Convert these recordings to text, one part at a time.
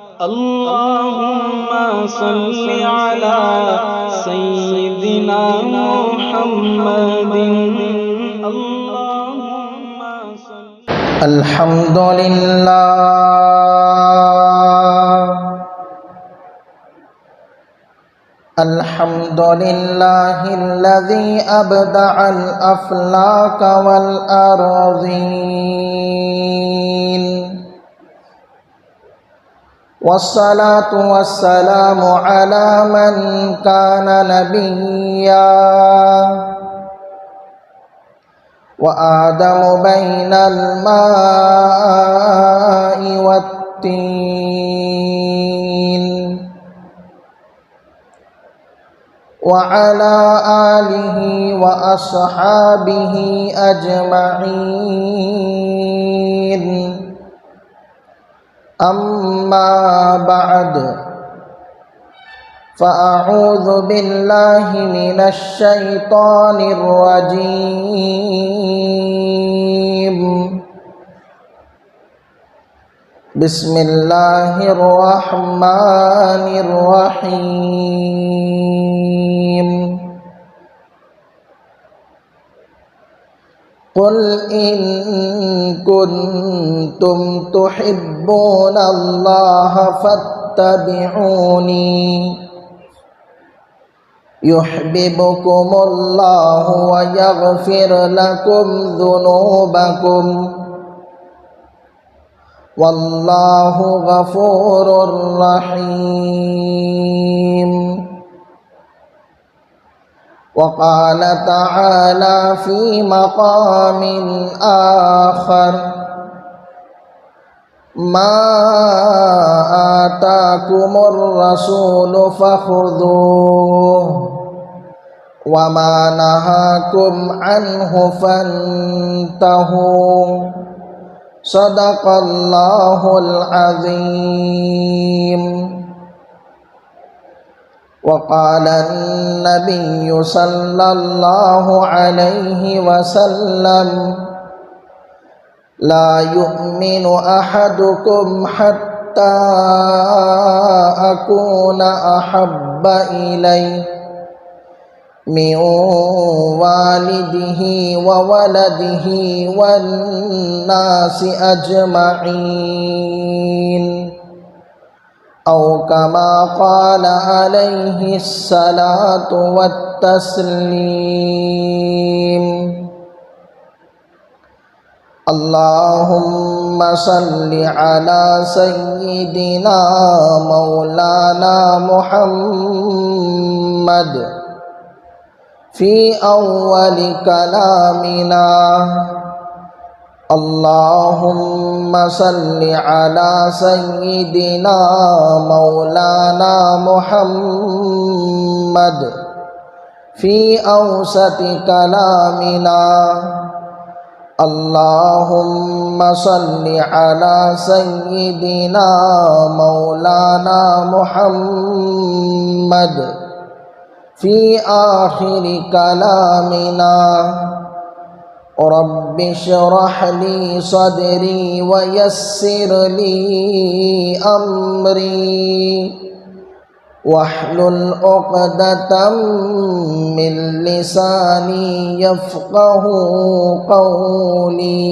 اللهم صل على سيدنا محمد اللهم صل الحمد لله الذي أبدع الأفلاك والأراضين والصلاة والسلام على من كان نبيا وآدم بين الماء والطين وعلى آله وأصحابه أجمعين. أما بعد، فأعوذ بالله من الشيطان الرجيم. بسم الله الرحمن الرحيم. قل إن كنتم تحبون الله فاتبعوني يحببكم الله ويغفر لكم ذنوبكم والله غفور رحيم. وقال تعالى في مقام آخر: ما آتاكم الرسول فخذوه وما نهاكم عنه فانتهوا. صدق الله العظيم. وقال النبي صلى الله عليه وسلم: لا يؤمن أحدكم حتى أكون أحب إليه من والده وولده والناس أجمعين، أو كما قال عليه الصلاة والتسليم. اللهم صل على سيدنا مولانا محمد في أول كلامنا. اللهم صل على سيدنا مولانا محمد في أوسط كلامنا. اللهم صل على سيدنا مولانا محمد في آخر كلامنا. رب اشرح لي صدري ويسر لي أمري واحلل عقدة من لساني يفقه قولي.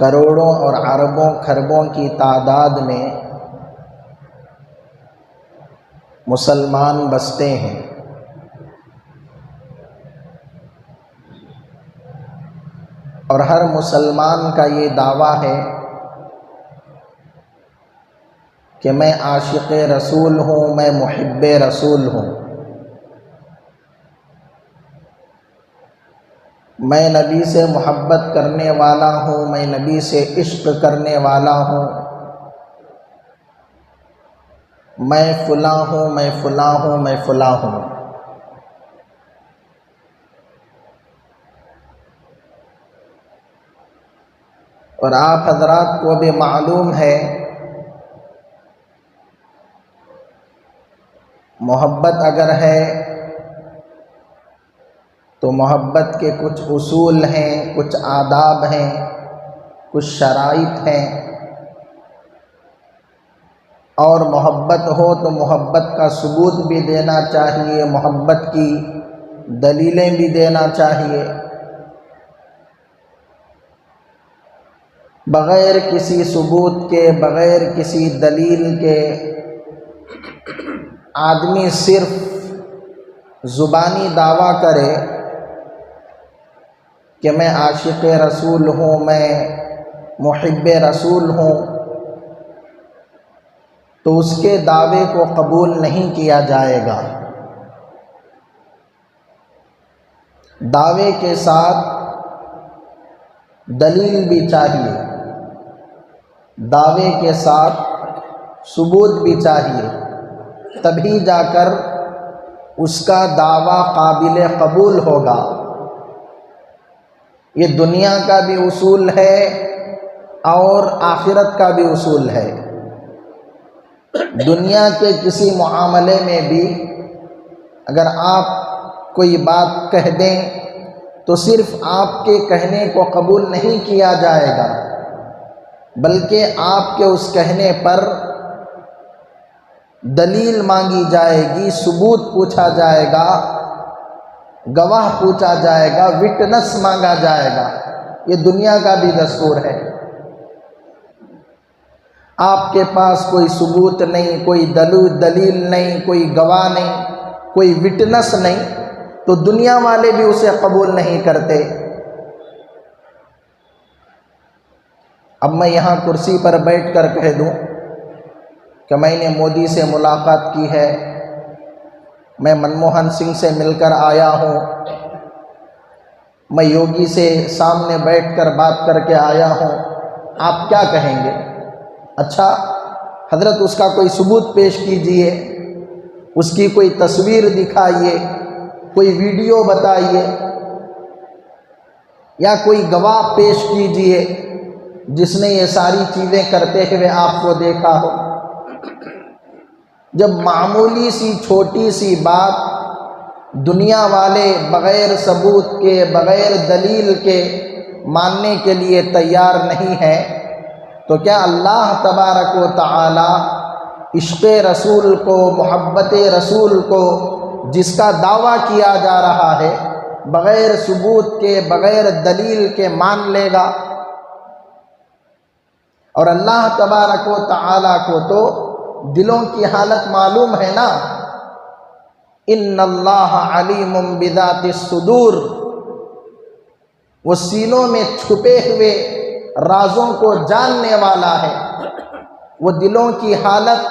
کروڑوں اور اربوں کھربوں کی تعداد میں مسلمان بستے ہیں، اور ہر مسلمان کا یہ دعویٰ ہے کہ میں عاشق رسول ہوں، میں محب رسول ہوں، میں نبی سے محبت کرنے والا ہوں، میں نبی سے عشق کرنے والا ہوں، میں فلاں ہوں، میں فلاں ہوں، میں فلاں ہوں۔ اور آپ حضرات کو بھی معلوم ہے محبت اگر ہے تو محبت کے کچھ اصول ہیں، کچھ آداب ہیں، کچھ شرائط ہیں، اور محبت ہو تو محبت کا ثبوت بھی دینا چاہیے، محبت کی دلیلیں بھی دینا چاہیے۔ بغیر کسی ثبوت کے، بغیر کسی دلیل کے آدمی صرف زبانی دعویٰ کرے کہ میں عاشق رسول ہوں، میں محب رسول ہوں، تو اس کے دعوے کو قبول نہیں کیا جائے گا۔ دعوے کے ساتھ دلیل بھی چاہیے، دعوے کے ساتھ ثبوت بھی چاہیے، تبھی جا کر اس کا دعویٰ قابل قبول ہوگا۔ یہ دنیا کا بھی اصول ہے اور آخرت کا بھی اصول ہے۔ دنیا کے کسی معاملے میں بھی اگر آپ کوئی بات کہہ دیں تو صرف آپ کے کہنے کو قبول نہیں کیا جائے گا، بلکہ آپ کے اس کہنے پر دلیل مانگی جائے گی، ثبوت پوچھا جائے گا، گواہ پوچھا جائے گا، وٹنس مانگا جائے گا۔ یہ دنیا کا بھی دستور ہے۔ آپ کے پاس کوئی ثبوت نہیں، کوئی دلیل نہیں، کوئی گواہ نہیں، کوئی وٹنس نہیں، تو دنیا والے بھی اسے قبول نہیں کرتے۔ اب میں یہاں کرسی پر بیٹھ کر کہہ دوں کہ میں نے مودی سے ملاقات کی ہے، میں منموہن سنگھ سے مل کر آیا ہوں، میں یوگی سے سامنے بیٹھ کر بات کر کے آیا ہوں، آپ کیا کہیں گے؟ اچھا حضرت اس کا کوئی ثبوت پیش کیجئے، اس کی کوئی تصویر دکھائیے، کوئی ویڈیو بتائیے، یا کوئی گواہ پیش کیجئے جس نے یہ ساری چیزیں کرتے ہوئے آپ کو دیکھا ہو۔ جب معمولی سی چھوٹی سی بات دنیا والے بغیر ثبوت کے، بغیر دلیل کے ماننے کے لیے تیار نہیں ہے، تو کیا اللہ تبارک و تعالی عشق رسول کو، محبت رسول کو جس کا دعویٰ کیا جا رہا ہے بغیر ثبوت کے، بغیر دلیل کے مان لے گا؟ اور اللہ تبارک و تعالی کو تو دلوں کی حالت معلوم ہے نا۔ ان اللہ علیم بذات الصدور، وہ سینوں میں چھپے ہوئے رازوں کو جاننے والا ہے، وہ دلوں کی حالت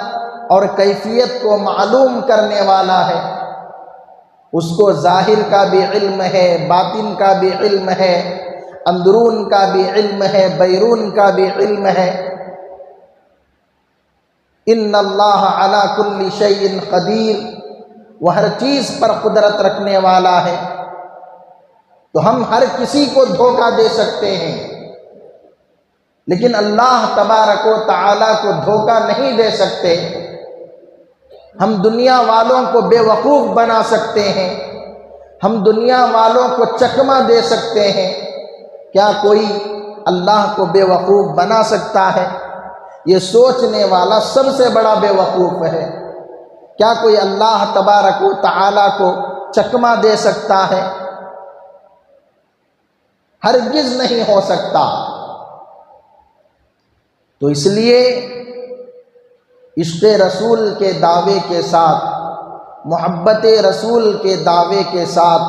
اور کیفیت کو معلوم کرنے والا ہے۔ اس کو ظاہر کا بھی علم ہے، باطن کا بھی علم ہے، اندرون کا بھی علم ہے، بیرون کا بھی علم ہے۔ ان اللہ علی کل شیء قدیر، وہ ہر چیز پر قدرت رکھنے والا ہے۔ تو ہم ہر کسی کو دھوکہ دے سکتے ہیں، لیکن اللہ تبارک و تعالی کو دھوکہ نہیں دے سکتے۔ ہم دنیا والوں کو بے وقوف بنا سکتے ہیں، ہم دنیا والوں کو چکمہ دے سکتے ہیں، کیا کوئی اللہ کو بے وقوف بنا سکتا ہے؟ یہ سوچنے والا سب سے بڑا بے وقوف ہے۔ کیا کوئی اللہ تبارک و تعالی کو چکمہ دے سکتا ہے؟ ہرگز نہیں ہو سکتا۔ تو اس لیے عشق رسول کے دعوے کے ساتھ، محبت رسول کے دعوے کے ساتھ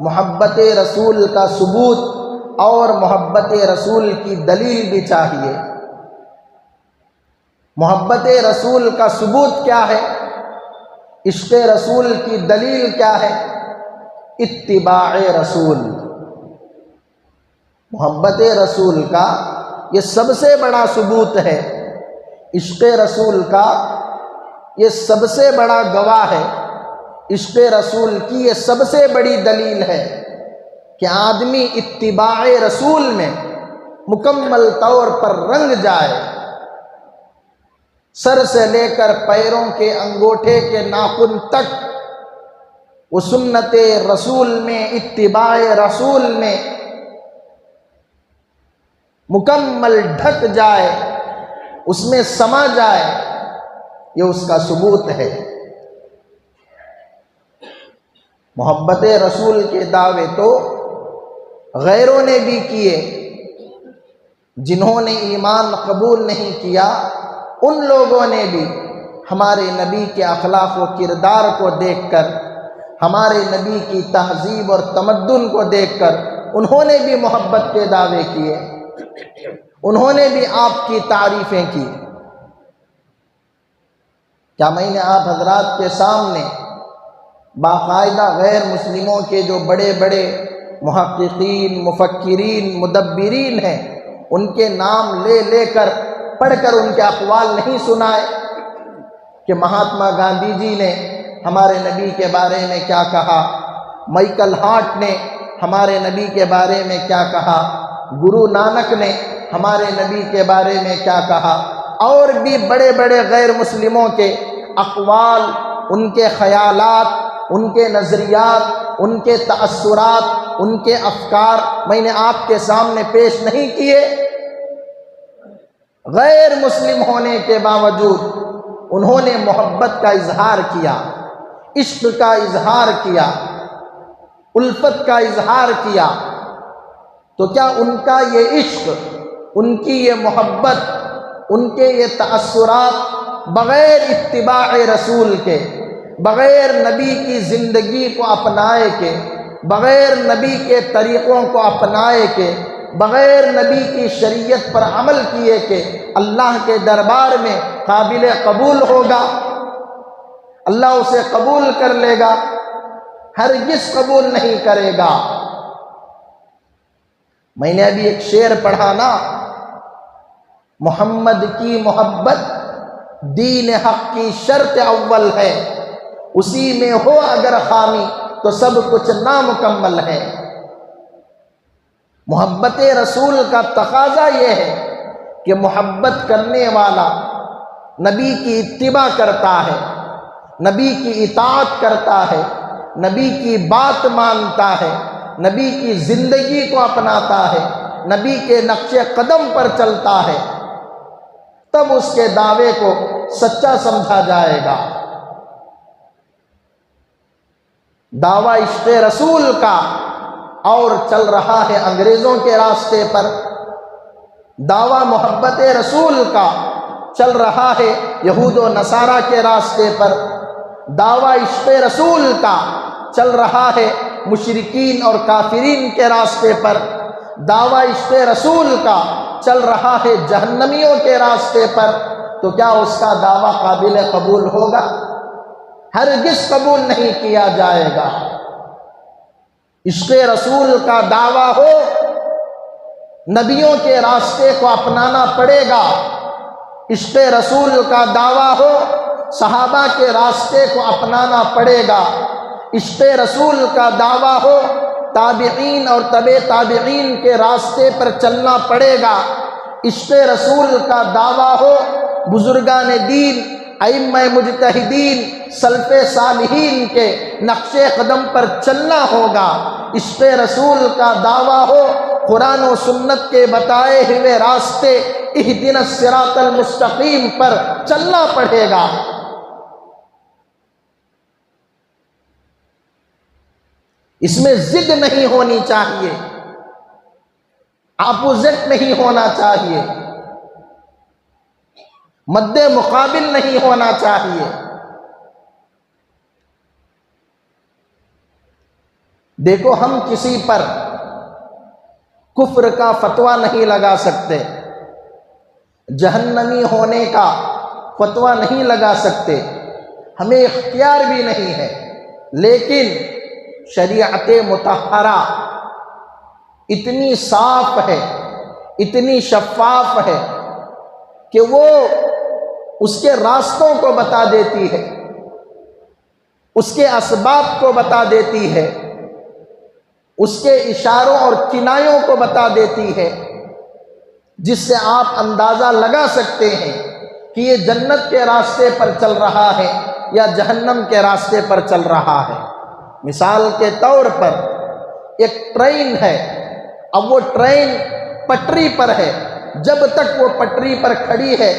محبت رسول کا ثبوت اور محبت رسول کی دلیل بھی چاہیے۔ محبت رسول کا ثبوت کیا ہے؟ عشق رسول کی دلیل کیا ہے؟ اتباع رسول۔ محبت رسول کا یہ سب سے بڑا ثبوت ہے، عشق رسول کا یہ سب سے بڑا گواہ ہے، عشق رسول کی یہ سب سے بڑی دلیل ہے کہ آدمی اتباع رسول میں مکمل طور پر رنگ جائے، سر سے لے کر پیروں کے انگوٹھے کے ناخن تک وہ سنت رسول میں، اتباع رسول میں مکمل ڈھک جائے، اس میں سما جائے، یہ اس کا ثبوت ہے۔ محبت رسول کے دعوے تو غیروں نے بھی کیے، جنہوں نے ایمان قبول نہیں کیا ان لوگوں نے بھی ہمارے نبی کے اخلاق و کردار کو دیکھ کر، ہمارے نبی کی تہذیب اور تمدن کو دیکھ کر انہوں نے بھی محبت کے دعوے کیے، انہوں نے بھی آپ کی تعریفیں کی۔ کیا میں نے آپ حضرات کے سامنے باقاعدہ غیر مسلموں کے جو بڑے بڑے محققین، مفکرین، مدبرین ہیں، ان کے نام لے لے کر پڑھ کر ان کے اقوال نہیں سنائے کہ مہاتما گاندھی جی نے ہمارے نبی کے بارے میں کیا کہا، مائیکل ہارٹ نے ہمارے نبی کے بارے میں کیا کہا، گرو نانک نے ہمارے نبی کے بارے میں کیا کہا، اور بھی بڑے بڑے غیر مسلموں کے اقوال، ان کے خیالات، ان کے نظریات، ان کے تأثرات، ان کے افکار میں نے آپ کے سامنے پیش نہیں کیے۔ غیر مسلم ہونے کے باوجود انہوں نے محبت کا اظہار کیا، عشق کا اظہار کیا، الفت کا اظہار کیا۔ تو کیا ان کا یہ عشق، ان کی یہ محبت، ان کے یہ تأثرات بغیر اتباع رسول کے، بغیر نبی کی زندگی کو اپنائے کے، بغیر نبی کے طریقوں کو اپنائے کے، بغیر نبی کی شریعت پر عمل کیے کہ اللہ کے دربار میں قابل قبول ہوگا؟ اللہ اسے قبول کر لے گا؟ ہرگز قبول نہیں کرے گا۔ میں نے ابھی ایک شعر پڑھا نا، محمد کی محبت دین حق کی شرط اول ہے، اسی میں ہو اگر خامی تو سب کچھ نامکمل ہے۔ محبت رسول کا تقاضا یہ ہے کہ محبت کرنے والا نبی کی اتباع کرتا ہے، نبی کی اطاعت کرتا ہے، نبی کی بات مانتا ہے، نبی کی زندگی کو اپناتا ہے، نبی کے نقش قدم پر چلتا ہے، تب اس کے دعوے کو سچا سمجھا جائے گا۔ دعویٰ عشق رسول کا اور چل رہا ہے انگریزوں کے راستے پر، دعویٰ محبت رسول کا چل رہا ہے یہود و نصارہ کے راستے پر، دعویٰ عشق رسول کا چل رہا ہے مشرکین اور کافرین کے راستے پر، دعویٰ عشق رسول کا چل رہا ہے جہنمیوں کے راستے پر، تو کیا اس کا دعویٰ قابل قبول ہوگا؟ ہرگز قبول نہیں کیا جائے گا۔ عشق رسول کا دعویٰ ہو، نبیوں کے راستے کو اپنانا پڑے گا۔ عشق رسول کا دعویٰ ہو، صحابہ کے راستے کو اپنانا پڑے گا۔ عشق رسول کا دعویٰ ہو، تابعین اور تبع تابعین کے راستے پر چلنا پڑے گا۔ عشق رسول کا دعویٰ ہو، بزرگان دین، ائمہ مجتہدین، سلف صالحین کے نقش قدم پر چلنا ہوگا۔ عشق رسول کا دعویٰ ہو، قرآن و سنت کے بتائے ہوئے راستے اہدنا الصراط المستقیم پر چلنا پڑے گا۔ اس میں ضد نہیں ہونی چاہیے، اپوزٹ نہیں ہونا چاہیے۔ مد مقابل نہیں ہونا چاہیے۔ دیکھو، ہم کسی پر کفر کا فتویٰ نہیں لگا سکتے، جہنمی ہونے کا فتویٰ نہیں لگا سکتے، ہمیں اختیار بھی نہیں ہے، لیکن شریعت مطہرہ اتنی صاف ہے، اتنی شفاف ہے کہ وہ اس کے راستوں کو بتا دیتی ہے، اس کے اسباب کو بتا دیتی ہے، اس کے اشاروں اور کنایوں کو بتا دیتی ہے، جس سے آپ اندازہ لگا سکتے ہیں کہ یہ جنت کے راستے پر چل رہا ہے یا جہنم کے راستے پر چل رہا ہے۔ مثال کے طور پر ایک ٹرین ہے، اب وہ ٹرین پٹری پر ہے، جب تک وہ پٹری پر کھڑی ہے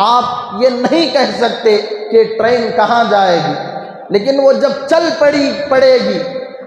آپ یہ نہیں کہہ سکتے کہ ٹرین کہاں جائے گی، لیکن وہ جب چل پڑے گی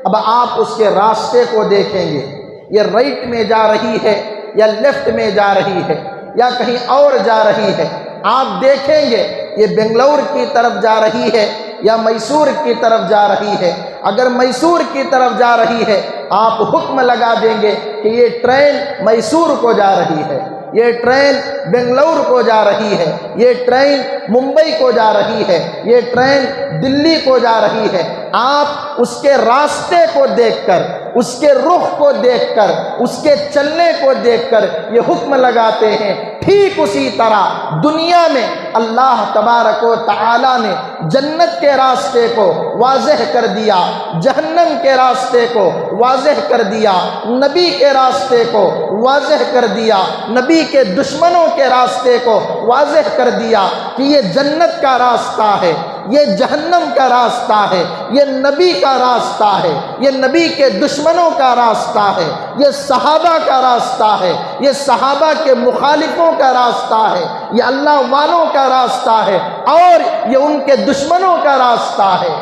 اب آپ اس کے راستے کو دیکھیں گے، یہ رائٹ میں جا رہی ہے یا لیفٹ میں جا رہی ہے یا کہیں اور جا رہی ہے، آپ دیکھیں گے یہ بنگلور کی طرف جا رہی ہے یا میسور کی طرف جا رہی ہے۔ اگر میسور کی طرف جا رہی ہے آپ حکم لگا دیں گے کہ یہ ٹرین میسور کو جا رہی ہے، یہ ٹرین بنگلور کو جا رہی ہے، یہ ٹرین ممبئی کو جا رہی ہے، یہ ٹرین دلی کو جا رہی ہے۔ آپ اس کے راستے کو دیکھ کر، اس کے رخ کو دیکھ کر، اس کے چلنے کو دیکھ کر یہ حکم لگاتے ہیں۔ ٹھیک اسی طرح دنیا میں اللہ تبارک و تعالی نے جنت کے راستے کو واضح کر دیا، جہنم کے راستے کو واضح کر دیا، نبی کے راستے کو واضح کر دیا، نبی کے دشمنوں کے راستے کو واضح کر دیا کہ یہ جنت کا راستہ ہے، یہ جہنم کا راستہ ہے، یہ نبی کا راستہ ہے، یہ نبی کے دشمنوں کا راستہ ہے، یہ صحابہ کا راستہ ہے، یہ صحابہ کے مخالفوں کا راستہ ہے، یہ اللہ والوں کا راستہ ہے اور یہ ان کے دشمنوں کا راستہ ہے۔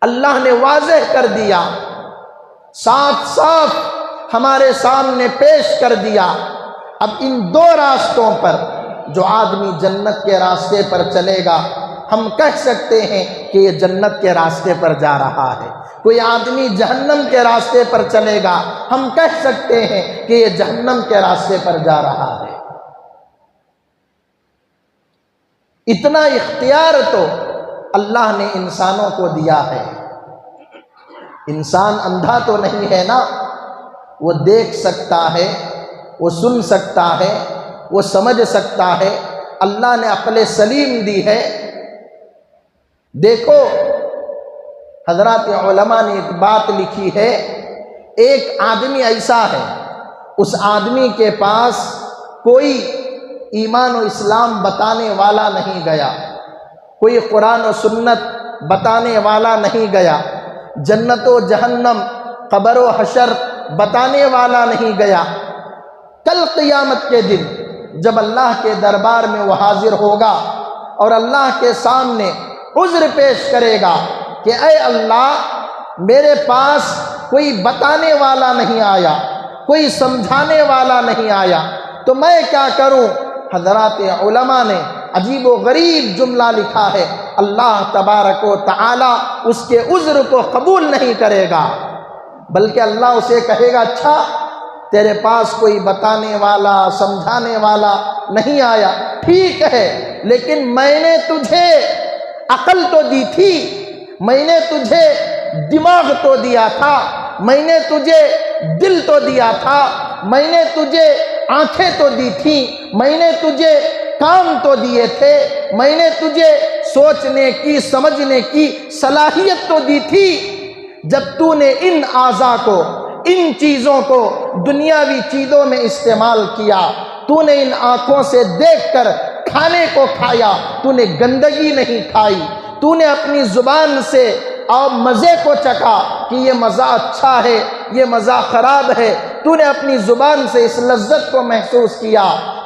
اللہ نے واضح کر دیا، صاف صاف ہمارے سامنے پیش کر دیا۔ اب ان دو راستوں پر جو آدمی جنت کے راستے پر چلے گا ہم کہہ سکتے ہیں کہ یہ جنت کے راستے پر جا رہا ہے، کوئی آدمی جہنم کے راستے پر چلے گا ہم کہہ سکتے ہیں کہ یہ جہنم کے راستے پر جا رہا ہے۔ اتنا اختیار تو اللہ نے انسانوں کو دیا ہے۔ انسان اندھا تو نہیں ہے نا، وہ دیکھ سکتا ہے، وہ سن سکتا ہے، وہ سمجھ سکتا ہے، اللہ نے عقل سلیم دی ہے۔ دیکھو حضرات علماء نے ایک بات لکھی ہے، ایک آدمی ایسا ہے اس آدمی کے پاس کوئی ایمان و اسلام بتانے والا نہیں گیا، کوئی قرآن و سنت بتانے والا نہیں گیا، جنت و جہنم قبر و حشر بتانے والا نہیں گیا۔ کل قیامت کے دن جب اللہ کے دربار میں وہ حاضر ہوگا اور اللہ کے سامنے عذر پیش کرے گا کہ اے اللہ میرے پاس کوئی بتانے والا نہیں آیا، کوئی سمجھانے والا نہیں آیا، تو میں کیا کروں؟ حضرات علماء نے عجیب و غریب جملہ لکھا ہے، اللہ تبارک و تعالی اس کے عذر کو قبول نہیں کرے گا، بلکہ اللہ اسے کہے گا اچھا تیرے پاس کوئی بتانے والا سمجھانے والا نہیں آیا، ٹھیک ہے، لیکن میں نے تجھے عقل تو دی تھی، میں نے تجھے دماغ تو دیا تھا، میں نے تجھے دل تو دیا تھا، میں نے تجھے آنکھیں تو دی تھی، میں نے تجھے کام تو دیے تھے، میں نے تجھے سوچنے کی سمجھنے کی صلاحیت تو دی تھی۔ جب تو نے ان اعضاء کو، ان چیزوں کو دنیاوی چیزوں میں استعمال کیا، تو نے ان آنکھوں سے دیکھ کر کھانے کو کھایا، تو نے گندگی نہیں کھائی، تو نے اپنی زبان سے اور مزے کو چکھا کہ یہ مزہ اچھا ہے، یہ مزہ خراب ہے، تو نے اپنی زبان سے اس لذت کو محسوس کیا،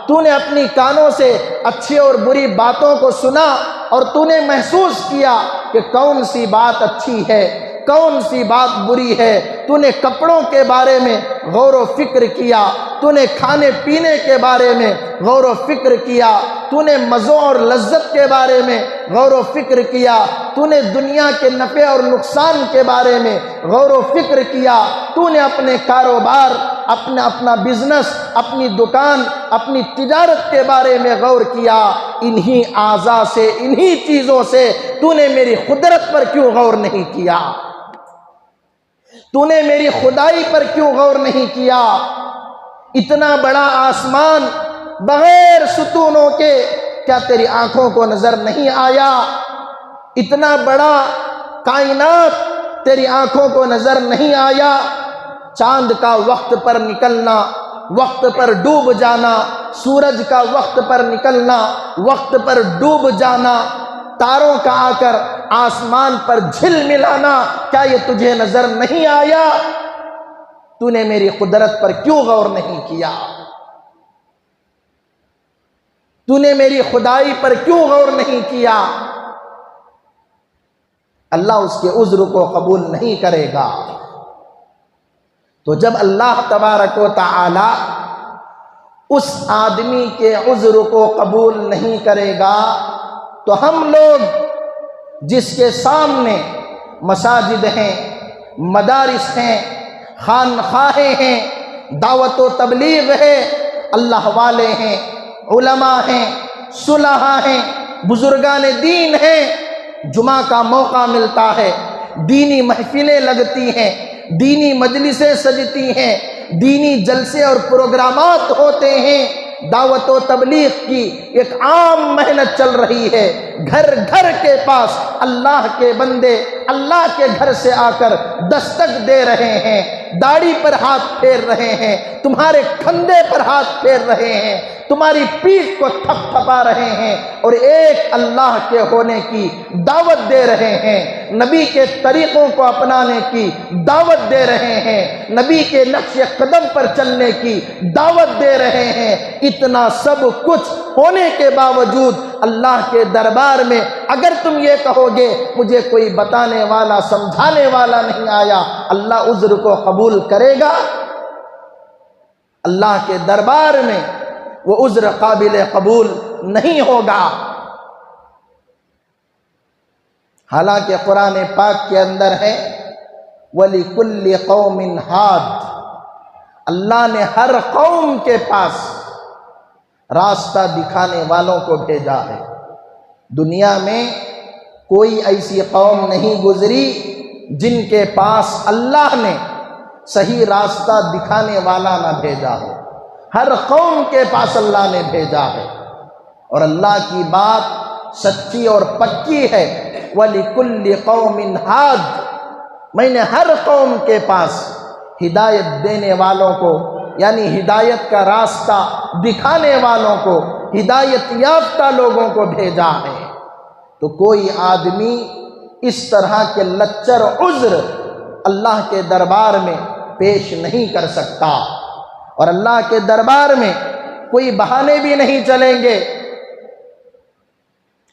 تو نے اپنی کانوں سے اچھی اور بری باتوں کو سنا اور تو نے محسوس کیا کہ کون سی بات اچھی ہے، کون سی بات بری ہے، تو نے کپڑوں کے بارے میں غور و فکر کیا، تو نے کھانے پینے کے بارے میں غور و فکر کیا، تو نے مزوں اور لذت کے بارے میں غور و فکر کیا، تو نے دنیا کے نفع اور نقصان کے بارے میں غور و فکر کیا، تو نے اپنے کاروبار، اپنا بزنس، اپنی دکان، اپنی تجارت کے بارے میں غور کیا۔ انہی اعضاء سے، انہی چیزوں سے تو نے میری قدرت پر کیوں غور نہیں کیا؟ تو نے میری خدائی پر کیوں غور نہیں کیا؟ اتنا بڑا آسمان بغیر ستونوں کے کیا تیری آنکھوں کو نظر نہیں آیا؟ اتنا بڑا کائنات تیری آنکھوں کو نظر نہیں آیا؟ چاند کا وقت پر نکلنا، وقت پر ڈوب جانا، سورج کا وقت پر نکلنا، وقت پر ڈوب جانا، تاروں کا آ کر آسمان پر جھل ملانا، کیا یہ تجھے نظر نہیں آیا؟ تو نے میری قدرت پر کیوں غور نہیں کیا؟ تو نے میری خدائی پر کیوں غور نہیں کیا؟ اللہ اس کے عذر کو قبول نہیں کرے گا۔ تو جب اللہ تبارک و تعالی اس آدمی کے عذر کو قبول نہیں کرے گا تو ہم لوگ جس کے سامنے مساجد ہیں، مدارس ہیں، خانخواہیں ہیں، دعوت و تبلیغ ہے، اللہ والے ہیں، علماء ہیں، صلحاء ہیں، بزرگان دین ہیں، جمعہ کا موقع ملتا ہے، دینی محفلیں لگتی ہیں، دینی مجلسیں سجتی ہیں، دینی جلسے اور پروگرامات ہوتے ہیں، دعوت و تبلیغ کی ایک عام محنت چل رہی ہے، گھر گھر کے پاس اللہ کے بندے اللہ کے گھر سے آ کر دستک دے رہے ہیں، داڑھی پر ہاتھ پھیر رہے ہیں، تمہارے کھندے پر ہاتھ پھیر رہے ہیں، تمہاری پیٹھ کو تھپ تھپا رہے ہیں اور ایک اللہ کے ہونے کی دعوت دے رہے ہیں، نبی کے طریقوں کو اپنانے کی دعوت دے رہے ہیں، نبی کے نقش قدم پر چلنے کی دعوت دے رہے ہیں۔ اتنا سب کچھ ہونے کے باوجود اللہ کے دربار میں اگر تم یہ کہو گے مجھے کوئی بتانے والا، سمجھانے والا نہیں آیا، اللہ عذر کو قبول کرے گا؟ اللہ کے دربار میں وہ عذر قابل قبول نہیں ہوگا۔ حالانکہ قرآن پاک کے اندر ہے وَلِكُلِّ قَوْمٍ ہَادٍ، اللہ نے ہر قوم کے پاس راستہ دکھانے والوں کو بھیجا ہے۔ دنیا میں کوئی ایسی قوم نہیں گزری جن کے پاس اللہ نے صحیح راستہ دکھانے والا نہ بھیجا ہو، ہر قوم کے پاس اللہ نے بھیجا ہے، اور اللہ کی بات سچی اور پکی ہے۔ وَلِكُلِّ قَوْمٍ ہَادٍ، میں نے ہر قوم کے پاس ہدایت دینے والوں کو، یعنی ہدایت کا راستہ دکھانے والوں کو، ہدایت یافتہ لوگوں کو بھیجا ہے۔ تو کوئی آدمی اس طرح کے لچر عذر اللہ کے دربار میں پیش نہیں کر سکتا، اور اللہ کے دربار میں کوئی بہانے بھی نہیں چلیں گے۔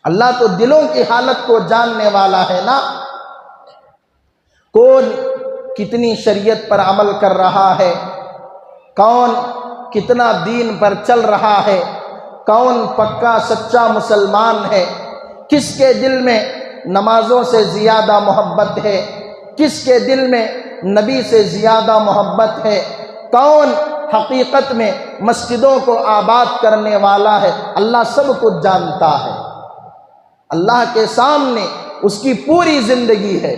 اللہ تو دلوں کی حالت کو جاننے والا ہے نا، کون کتنی شریعت پر عمل کر رہا ہے، کون کتنا دین پر چل رہا ہے، کون پکا سچا مسلمان ہے، کس کے دل میں نمازوں سے زیادہ محبت ہے، کس کے دل میں نبی سے زیادہ محبت ہے، کون حقیقت میں مسجدوں کو آباد کرنے والا ہے، اللہ سب کچھ جانتا ہے۔ اللہ کے سامنے اس کی پوری زندگی ہے،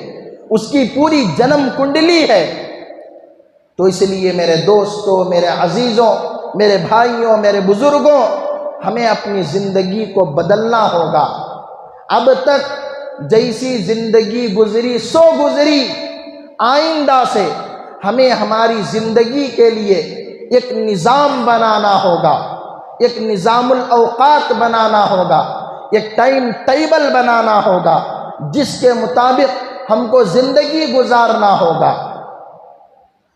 اس کی پوری جنم کنڈلی ہے۔ تو اس لیے میرے دوستوں، میرے عزیزوں، میرے بھائیوں، میرے بزرگوں، ہمیں اپنی زندگی کو بدلنا ہوگا۔ اب تک جیسی زندگی گزری سو گزری، آئندہ سے ہمیں ہماری زندگی کے لیے ایک نظام بنانا ہوگا، ایک نظام الاوقات بنانا ہوگا، ایک ٹائم ٹیبل بنانا ہوگا، جس کے مطابق ہم کو زندگی گزارنا ہوگا۔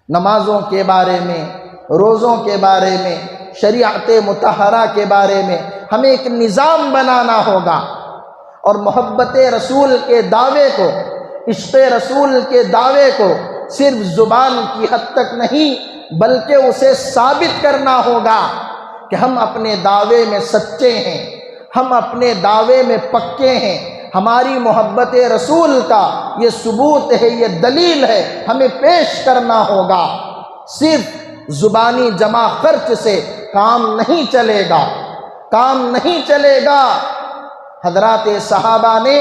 نمازوں کے بارے میں، روزوں کے بارے میں، شریعت مطہرہ کے بارے میں ہمیں ایک نظام بنانا ہوگا، اور محبت رسول کے دعوے کو، عشق رسول کے دعوے کو صرف زبان کی حد تک نہیں بلکہ اسے ثابت کرنا ہوگا کہ ہم اپنے دعوے میں سچے ہیں، ہم اپنے دعوے میں پکے ہیں، ہماری محبت رسول کا یہ ثبوت ہے، یہ دلیل ہے، ہمیں پیش کرنا ہوگا۔ صرف زبانی جمع خرچ سے کام نہیں چلے گا، کام نہیں چلے گا۔ حضرات صحابہ نے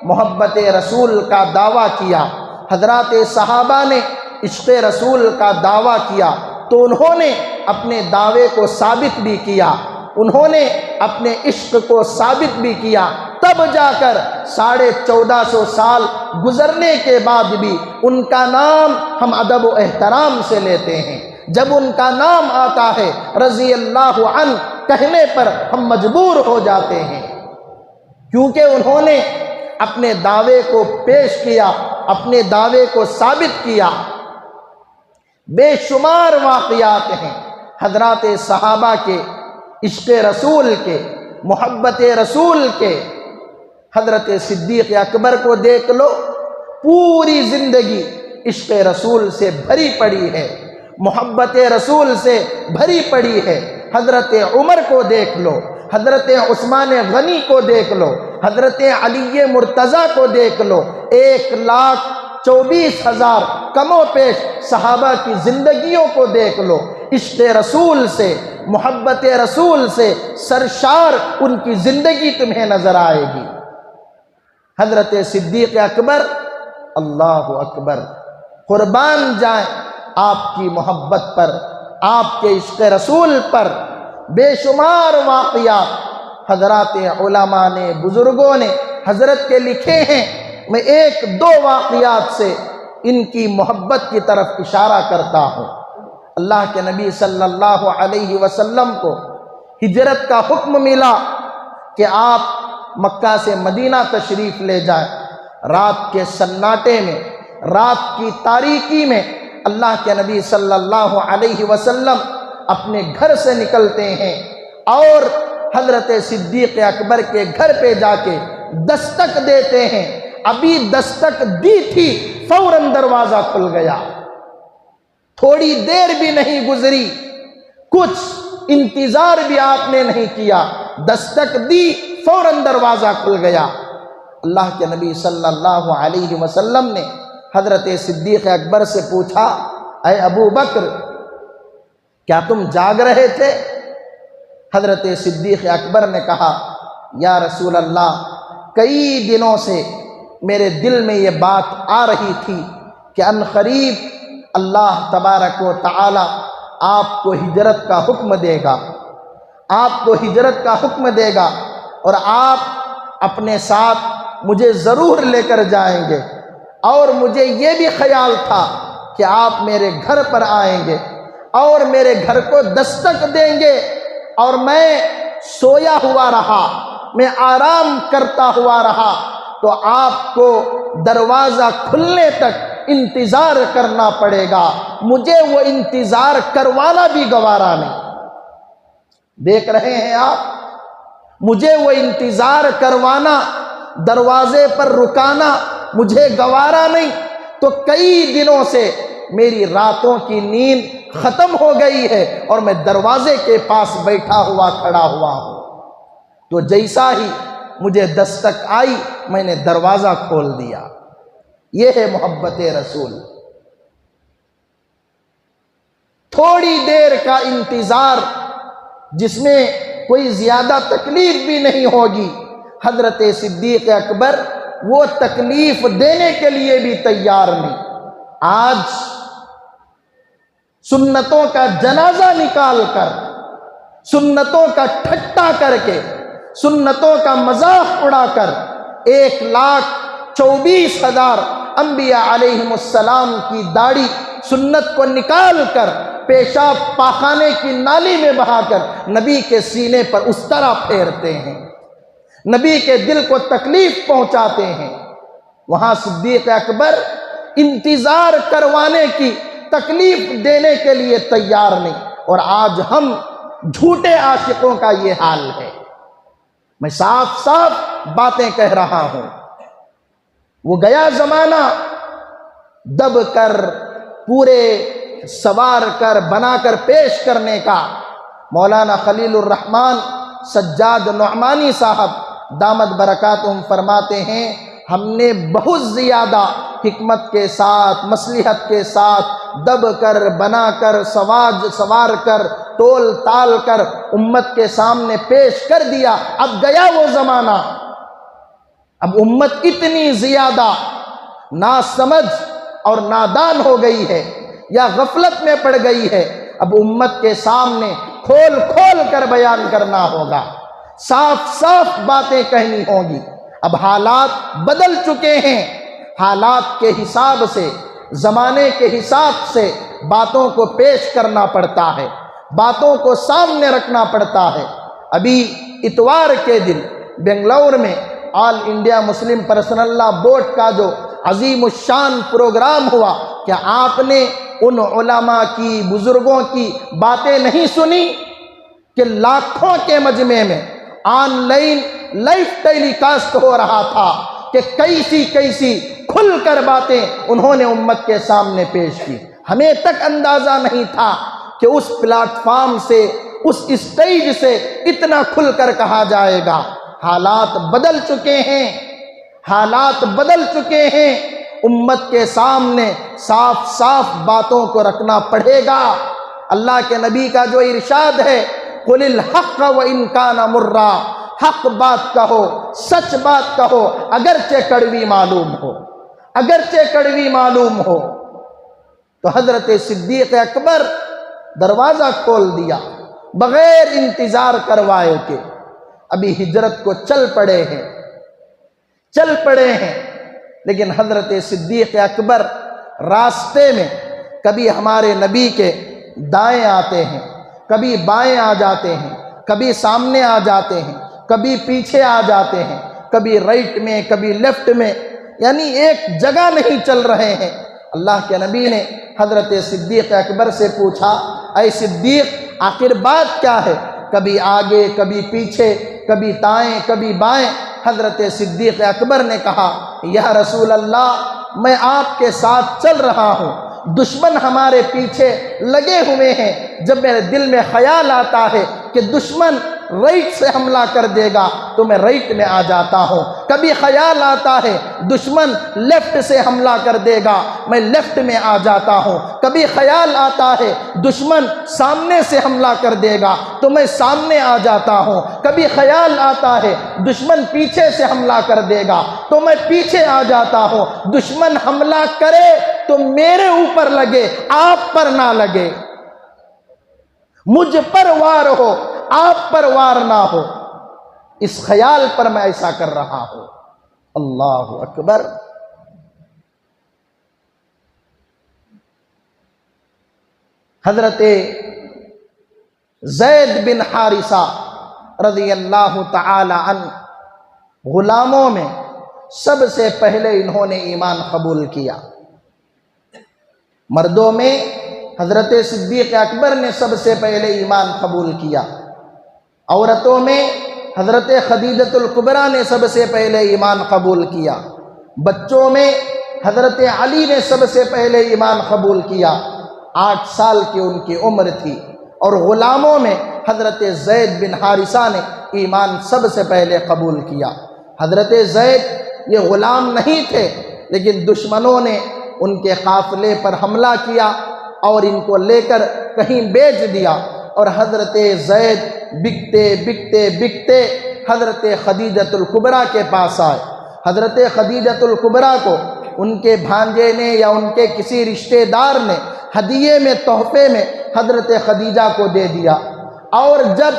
محبت رسول کا دعویٰ کیا، حضرات صحابہ نے عشق رسول کا دعویٰ کیا، تو انہوں نے اپنے دعوے کو ثابت بھی کیا، انہوں نے اپنے عشق کو ثابت بھی کیا۔ تب جا کر 1450 سال گزرنے کے بعد بھی ان کا نام ہم ادب و احترام سے لیتے ہیں۔ جب ان کا نام آتا ہے رضی اللہ عنہ کہنے پر ہم مجبور ہو جاتے ہیں، کیونکہ انہوں نے اپنے دعوے کو پیش کیا، اپنے دعوے کو ثابت کیا۔ بے شمار واقعات ہیں حضرات صحابہ کے، عشق رسول کے، محبت رسول کے۔ حضرت صدیق اکبر کو دیکھ لو، پوری زندگی عشق رسول سے بھری پڑی ہے، محبت رسول سے بھری پڑی ہے۔ حضرت عمر کو دیکھ لو، حضرت عثمان غنی کو دیکھ لو، حضرت علی مرتضیٰ کو دیکھ لو، 1,24,000 کم و پیش صحابہ کی زندگیوں کو دیکھ لو، عشق رسول سے، محبت رسول سے سرشار ان کی زندگی تمہیں نظر آئے گی۔ حضرت صدیق اکبر، اللہ اکبر، قربان جائیں آپ کی محبت پر، آپ کے عشق رسول پر۔ بے شمار واقعات حضرات علماء نے، بزرگوں نے حضرت کے لکھے ہیں۔ میں 1-2 واقعات سے ان کی محبت کی طرف اشارہ کرتا ہوں۔ اللہ کے نبی صلی اللہ علیہ وسلم کو ہجرت کا حکم ملا کہ آپ مکہ سے مدینہ تشریف لے جائیں۔ رات کے سناٹے میں، رات کی تاریکی میں اللہ کے نبی صلی اللہ علیہ وسلم اپنے گھر سے نکلتے ہیں اور حضرت صدیق اکبر کے گھر پہ جا کے دستک دیتے ہیں۔ ابھی دستک دی تھی، فوراً دروازہ کھل گیا، تھوڑی دیر بھی نہیں گزری، کچھ انتظار بھی آپ نے نہیں کیا، دستک دی، فوراً دروازہ کھل گیا۔ اللہ کے نبی صلی اللہ علیہ وسلم نے حضرت صدیق اکبر سے پوچھا، اے ابو بکر، کیا تم جاگ رہے تھے؟ حضرت صدیق اکبر نے کہا، یا رسول اللہ، کئی دنوں سے میرے دل میں یہ بات آ رہی تھی کہ ان قریب اللہ تبارک و تعالی آپ کو ہجرت کا حکم دے گا، آپ کو ہجرت کا حکم دے گا، اور آپ اپنے ساتھ مجھے ضرور لے کر جائیں گے، اور مجھے یہ بھی خیال تھا کہ آپ میرے گھر پر آئیں گے اور میرے گھر کو دستک دیں گے، اور میں سویا ہوا رہا، میں آرام کرتا ہوا رہا، تو آپ کو دروازہ کھلنے تک انتظار کرنا پڑے گا، مجھے وہ انتظار کروانا بھی گوارا نہیں۔ دیکھ رہے ہیں آپ، مجھے وہ انتظار کروانا، دروازے پر رکانا مجھے گوارا نہیں، تو کئی دنوں سے میری راتوں کی نیند ختم ہو گئی ہے اور میں دروازے کے پاس بیٹھا ہوا کھڑا ہوا ہوں۔ تو جیسا ہی مجھے دستک آئی، میں نے دروازہ کھول دیا۔ یہ ہے محبت رسول۔ تھوڑی دیر کا انتظار جس میں کوئی زیادہ تکلیف بھی نہیں ہوگی، حضرت صدیق اکبر وہ تکلیف دینے کے لیے بھی تیار نہیں۔ آج سنتوں کا جنازہ نکال کر، سنتوں کا ٹھٹا کر کے، سنتوں کا مذاق اڑا کر 1,24,000 انبیاء علیہم السلام کی داڑھی سنت کو نکال کر پیشاب پاخانے کی نالی میں بہا کر نبی کے سینے پر اس طرح پھیرتے ہیں، نبی کے دل کو تکلیف پہنچاتے ہیں۔ وہاں صدیق اکبر انتظار کروانے کی، تکلیف دینے کے لیے تیار نہیں، اور آج ہم جھوٹے عاشقوں کا یہ حال ہے۔ میں صاف صاف باتیں کہہ رہا ہوں۔ وہ گیا زمانہ دب کر پورے سوار کر بنا کر پیش کرنے کا مولانا خلیل الرحمن سجاد نعمانی صاحب دامت برکاتہم فرماتے ہیں، ہم نے بہت زیادہ حکمت کے ساتھ مصلحت کے ساتھ دب کر بنا کر سوار کر تول تال کر امت کے سامنے پیش کر دیا۔ اب گیا وہ زمانہ، اب امت اتنی زیادہ ناسمجھ اور نادان ہو گئی ہے یا غفلت میں پڑ گئی ہے، اب امت کے سامنے کھول کھول کر بیان کرنا ہوگا، صاف صاف باتیں کہنی ہوں گی۔ اب حالات بدل چکے ہیں، حالات کے حساب سے زمانے کے حساب سے باتوں کو پیش کرنا پڑتا ہے، باتوں کو سامنے رکھنا پڑتا ہے۔ ابھی اتوار کے دن بنگلور میں آل انڈیا مسلم پرسنل لا بورڈ کا جو عظیم الشان پروگرام ہوا، کیا آپ نے ان علماء کی بزرگوں کی باتیں نہیں سنی کہ لاکھوں کے مجمع میں online live telecast ہو رہا تھا کہ کیسی کھل کر باتیں انہوں نے امت کے سامنے پیش کی؟ ہمیں تک اندازہ نہیں تھا کہ اس پلیٹ فارم سے اس اسٹیج سے اتنا کھل کر کہا جائے گا۔ حالات بدل چکے ہیں، حالات بدل چکے ہیں، امت کے سامنے صاف صاف باتوں کو رکھنا پڑے گا۔ اللہ کے نبی کا جو ارشاد ہے، قُلِ الْحَقَّ وَإِنْ كَانَ مُرًّا، حق بات کہو، سچ بات کہو، اگرچہ کڑوی معلوم ہو، اگرچہ کڑوی معلوم ہو۔ تو حضرت صدیق اکبر دروازہ کھول دیا بغیر انتظار کروائے کہ ابھی ہجرت کو چل پڑے ہیں، لیکن حضرت صدیق اکبر راستے میں کبھی ہمارے نبی کے دائیں آتے ہیں، کبھی بائیں آ جاتے ہیں، کبھی سامنے آ جاتے ہیں، کبھی پیچھے آ جاتے ہیں، کبھی رائٹ میں کبھی لیفٹ میں، یعنی ایک جگہ نہیں چل رہے ہیں۔ اللہ کے نبی نے حضرت صدیق اکبر سے پوچھا، اے صدیق آخر بات کیا ہے؟ کبھی آگے کبھی پیچھے، کبھی دائیں کبھی بائیں۔ حضرت صدیق اکبر نے کہا، یا رسول اللہ میں آپ کے ساتھ چل رہا ہوں، دشمن ہمارے پیچھے لگے ہوئے ہیں، جب میرے دل میں خیال آتا ہے کہ دشمن رائٹ سے حملہ کر دے گا تو میں رائٹ میں آ جاتا ہوں، کبھی خیال آتا ہے دشمن لیفٹ سے حملہ کر دے گا میں لیفٹ میں آ جاتا ہوں، کبھی خیال آتا ہے دشمن سامنے سے حملہ کر دے گا تو میں سامنے آ جاتا ہوں، کبھی خیال آتا ہے دشمن پیچھے سے حملہ کر دے گا تو میں پیچھے آ جاتا ہوں۔ دشمن حملہ کرے تو میرے اوپر لگے، آپ پر نہ لگے، مجھ پر وار ہو، آپ پر وار نہ ہو، اس خیال پر میں ایسا کر رہا ہوں۔ اللہ اکبر۔ حضرت زید بن حارثہ رضی اللہ تعالی عنہ غلاموں میں سب سے پہلے انہوں نے ایمان قبول کیا۔ مردوں میں حضرت صدیق اکبر نے سب سے پہلے ایمان قبول کیا، عورتوں میں حضرت خدیجۃ الکبریٰ نے سب سے پہلے ایمان قبول کیا، بچوں میں حضرت علی نے سب سے پہلے ایمان قبول کیا، 8 سال کی ان کی عمر تھی، اور غلاموں میں حضرت زید بن حارثہ نے ایمان سب سے پہلے قبول کیا۔ حضرت زید یہ غلام نہیں تھے، لیکن دشمنوں نے ان کے قافلے پر حملہ کیا اور ان کو لے کر کہیں بیچ دیا، اور حضرت زید بکتے حضرت خدیجۃ الکبریٰ کے پاس آئے۔ حضرت خدیجۃ الکبریٰ کو ان کے بھانجے نے یا ان کے کسی رشتہ دار نے ہدیے میں تحفے میں حضرت خدیجہ کو دے دیا، اور جب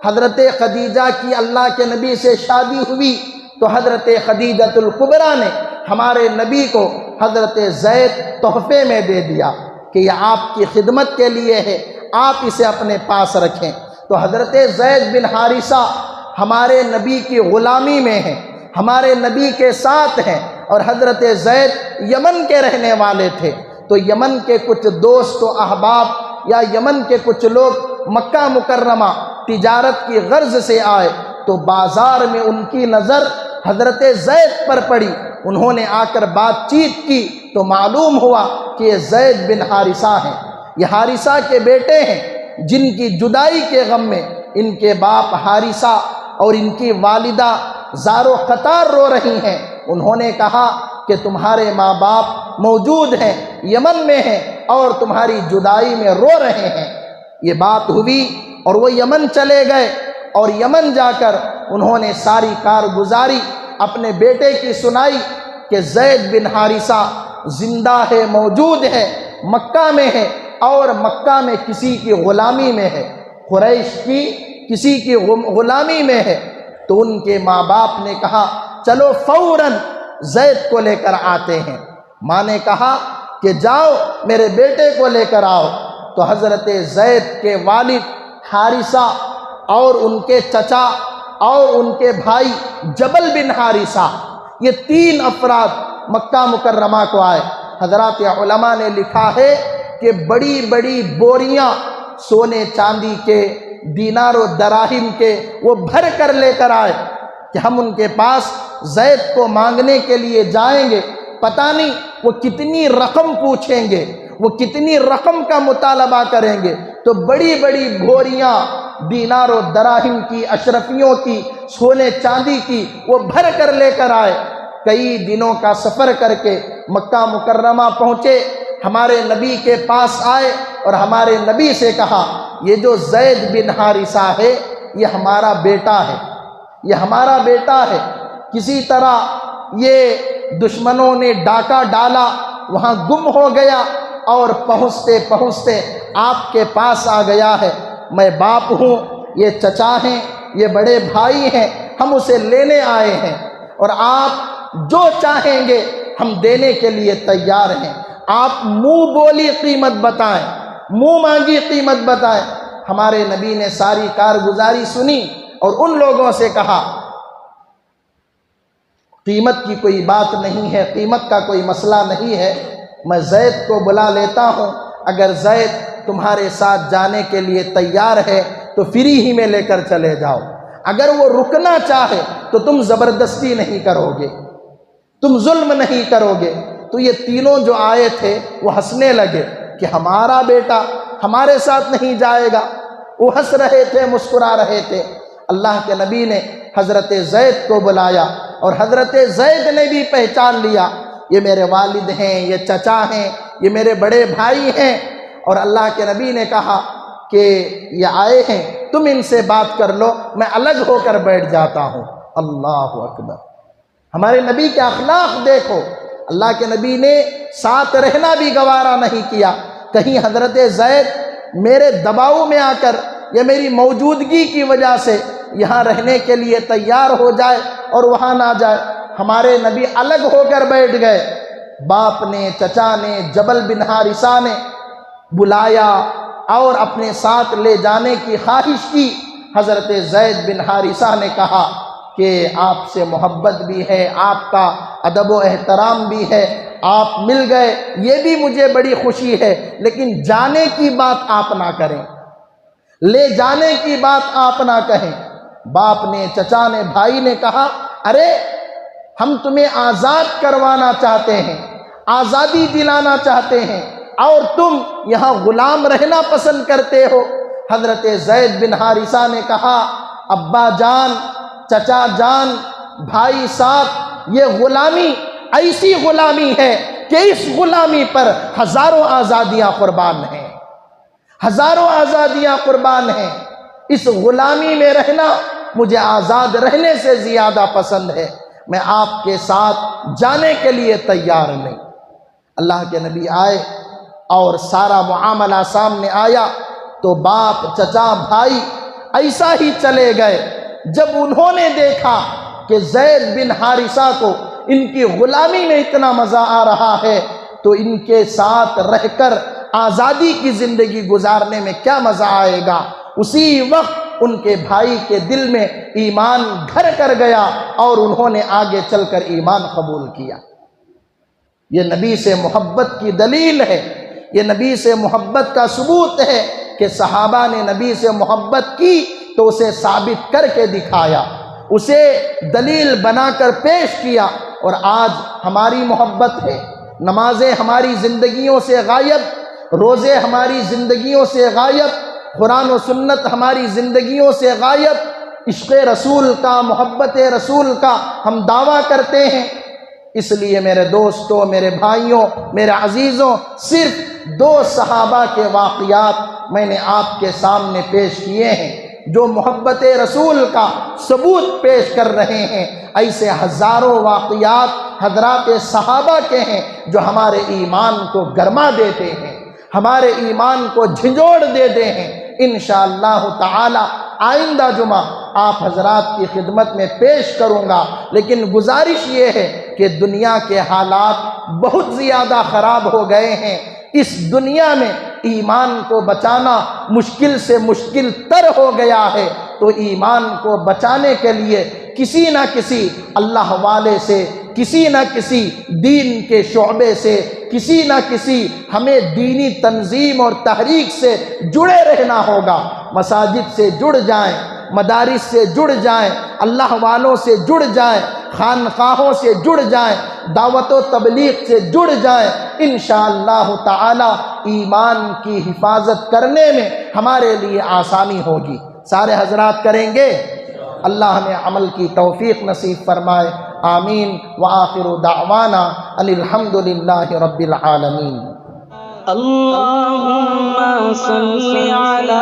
حضرت خدیجہ کی اللہ کے نبی سے شادی ہوئی تو حضرت خدیجۃ الکبریٰ نے ہمارے نبی کو حضرت زید تحفے میں دے دیا کہ یہ آپ کی خدمت کے لیے ہے، آپ اسے اپنے پاس رکھیں۔ تو حضرت زید بن حارثہ ہمارے نبی کی غلامی میں ہیں، ہمارے نبی کے ساتھ ہیں، اور حضرت زید یمن کے رہنے والے تھے، تو یمن کے کچھ دوست و احباب یا یمن کے کچھ لوگ مکہ مکرمہ تجارت کی غرض سے آئے، تو بازار میں ان کی نظر حضرت زید پر پڑی، انہوں نے آ کر بات چیت کی تو معلوم ہوا کہ یہ زید بن حارثہ ہیں، یہ حارثہ کے بیٹے ہیں جن کی جدائی کے غم میں ان کے باپ حارثہ اور ان کی والدہ زار و قطار رو رہی ہیں۔ انہوں نے کہا کہ تمہارے ماں باپ موجود ہیں، یمن میں ہیں اور تمہاری جدائی میں رو رہے ہیں۔ یہ بات ہوئی اور وہ یمن چلے گئے، اور یمن جا کر انہوں نے ساری کارگزاری اپنے بیٹے کی سنائی کہ زید بن حارثہ زندہ ہے، موجود ہے، مکہ میں ہے اور مکہ میں کسی کی غلامی میں ہے، قریش کی کسی کی غلامی میں ہے۔ تو ان کے ماں باپ نے کہا چلو فوراً زید کو لے کر آتے ہیں۔ ماں نے کہا کہ جاؤ میرے بیٹے کو لے کر آؤ۔ تو حضرت زید کے والد حارثہ اور ان کے چچا اور ان کے بھائی جبل بن حارثہ، یہ 3 افراد مکہ مکرمہ کو آئے۔ حضرات علماء نے لکھا ہے کہ بڑی بڑی بوریاں سونے چاندی کے، دینار و دراہم کے وہ بھر کر لے کر آئے کہ ہم ان کے پاس زید کو مانگنے کے لیے جائیں گے، پتہ نہیں وہ کتنی رقم پوچھیں گے، وہ کتنی رقم کا مطالبہ کریں گے۔ تو بڑی بڑی بھوریاں دینار و دراہم کی، اشرفیوں کی، سونے چاندی کی وہ بھر کر لے کر آئے۔ کئی دنوں کا سفر کر کے مکہ مکرمہ پہنچے، ہمارے نبی کے پاس آئے اور ہمارے نبی سے کہا یہ جو زید بن حارثہ ہے یہ ہمارا بیٹا ہے، یہ ہمارا بیٹا ہے، کسی طرح یہ دشمنوں نے ڈاکہ ڈالا، وہاں گم ہو گیا اور پہنچتے پہنچتے آپ کے پاس آ گیا ہے۔ میں باپ ہوں، یہ چچا ہیں، یہ بڑے بھائی ہیں، ہم اسے لینے آئے ہیں اور آپ جو چاہیں گے ہم دینے کے لیے تیار ہیں۔ آپ منہ بولی قیمت بتائیں، منہ مانگی قیمت بتائیں۔ ہمارے نبی نے ساری کارگزاری سنی اور ان لوگوں سے کہا قیمت کی کوئی بات نہیں ہے، قیمت کا کوئی مسئلہ نہیں ہے، میں زید کو بلا لیتا ہوں، اگر زید تمہارے ساتھ جانے کے لیے تیار ہے تو فری ہی میں لے کر چلے جاؤ، اگر وہ رکنا چاہے تو تم زبردستی نہیں کرو گے، تم ظلم نہیں کرو گے۔ تو یہ تینوں جو آئے تھے وہ ہنسنے لگے کہ ہمارا بیٹا ہمارے ساتھ نہیں جائے گا، وہ ہنس رہے تھے، مسکرا رہے تھے۔ اللہ کے نبی نے حضرت زید کو بلایا اور حضرت زید نے بھی پہچان لیا یہ میرے والد ہیں، یہ چچا ہیں، یہ میرے بڑے بھائی ہیں۔ اور اللہ کے نبی نے کہا کہ یہ آئے ہیں، تم ان سے بات کر لو، میں الگ ہو کر بیٹھ جاتا ہوں۔ اللہ اکبر! ہمارے نبی کے اخلاق دیکھو، اللہ کے نبی نے ساتھ رہنا بھی گوارا نہیں کیا، کہیں حضرت زید میرے دباؤ میں آ کر یا میری موجودگی کی وجہ سے یہاں رہنے کے لیے تیار ہو جائے اور وہاں نہ جائے۔ ہمارے نبی الگ ہو کر بیٹھ گئے۔ باپ نے، چچا نے، جبل بن حارثہ نے بلایا اور اپنے ساتھ لے جانے کی خواہش کی۔ حضرت زید بن حارثہ نے کہا کہ آپ سے محبت بھی ہے، آپ کا ادب و احترام بھی ہے، آپ مل گئے، یہ بھی مجھے بڑی خوشی ہے، لیکن جانے کی بات آپ نہ کریں، لے جانے کی بات آپ نہ کہیں۔ باپ نے، چچا نے، بھائی نے کہا ارے ہم تمہیں آزاد کروانا چاہتے ہیں، آزادی دلانا چاہتے ہیں، اور تم یہاں غلام رہنا پسند کرتے ہو۔ حضرت زید بن حارثہ نے کہا ابا جان، چچا جان، بھائی صاحب، یہ غلامی ایسی غلامی ہے کہ اس غلامی پر ہزاروں آزادیاں قربان ہیں، ہزاروں آزادیاں قربان ہیں۔ اس غلامی میں رہنا مجھے آزاد رہنے سے زیادہ پسند ہے، میں آپ کے ساتھ جانے کے لیے تیار نہیں۔ اللہ کے نبی آئے اور سارا معاملہ سامنے آیا تو باپ، چچا، بھائی ایسا ہی چلے گئے۔ جب انہوں نے دیکھا کہ زید بن حارثہ کو ان کی غلامی میں اتنا مزہ آ رہا ہے تو ان کے ساتھ رہ کر آزادی کی زندگی گزارنے میں کیا مزہ آئے گا، اسی وقت ان کے بھائی کے دل میں ایمان گھر کر گیا اور انہوں نے آگے چل کر ایمان قبول کیا۔ یہ نبی سے محبت کی دلیل ہے، یہ نبی سے محبت کا ثبوت ہے کہ صحابہ نے نبی سے محبت کی تو اسے ثابت کر کے دکھایا۔ اسے دلیل بنا کر پیش کیا، اور آج ہماری محبت ہے، نمازیں ہماری زندگیوں سے غائب، روزے ہماری زندگیوں سے غائب، قرآن و سنت ہماری زندگیوں سے غائب، عشق رسول کا، محبت رسول کا ہم دعویٰ کرتے ہیں۔ اس لیے میرے دوستوں، میرے بھائیوں، میرے عزیزوں، صرف 2 صحابہ کے واقعات میں نے آپ کے سامنے پیش کیے ہیں جو محبت رسول کا ثبوت پیش کر رہے ہیں۔ ایسے ہزاروں واقعات حضرات صحابہ کے ہیں جو ہمارے ایمان کو گرما دیتے ہیں، ہمارے ایمان کو جھنجھوڑ دیتے ہیں۔ انشاءاللہ تعالی آئندہ جمعہ آپ حضرات کی خدمت میں پیش کروں گا، لیکن گزارش یہ ہے کہ دنیا کے حالات بہت زیادہ خراب ہو گئے ہیں۔ اس دنیا میں ایمان کو بچانا مشکل سے مشکل تر ہو گیا ہے، تو ایمان کو بچانے کے لیے کسی نہ کسی اللہ والے سے، کسی نہ کسی دین کے شعبے سے، کسی نہ کسی ہمیں دینی تنظیم اور تحریک سے جڑے رہنا ہوگا۔ مساجد سے جڑ جائیں، مدارس سے جڑ جائیں، اللہ والوں سے جڑ جائیں، خانقاہوں سے جڑ جائیں، دعوت و تبلیغ سے جڑ جائیں۔ انشاءاللہ تعالی ایمان کی حفاظت کرنے میں ہمارے لیے آسانی ہوگی۔ سارے حضرات کریں گے؟ اللہ ہمیں عمل کی توفیق نصیب فرمائے، آمین۔ وآخر دعوانا ان الحمد للہ رب العالمین۔ اللہم صل علی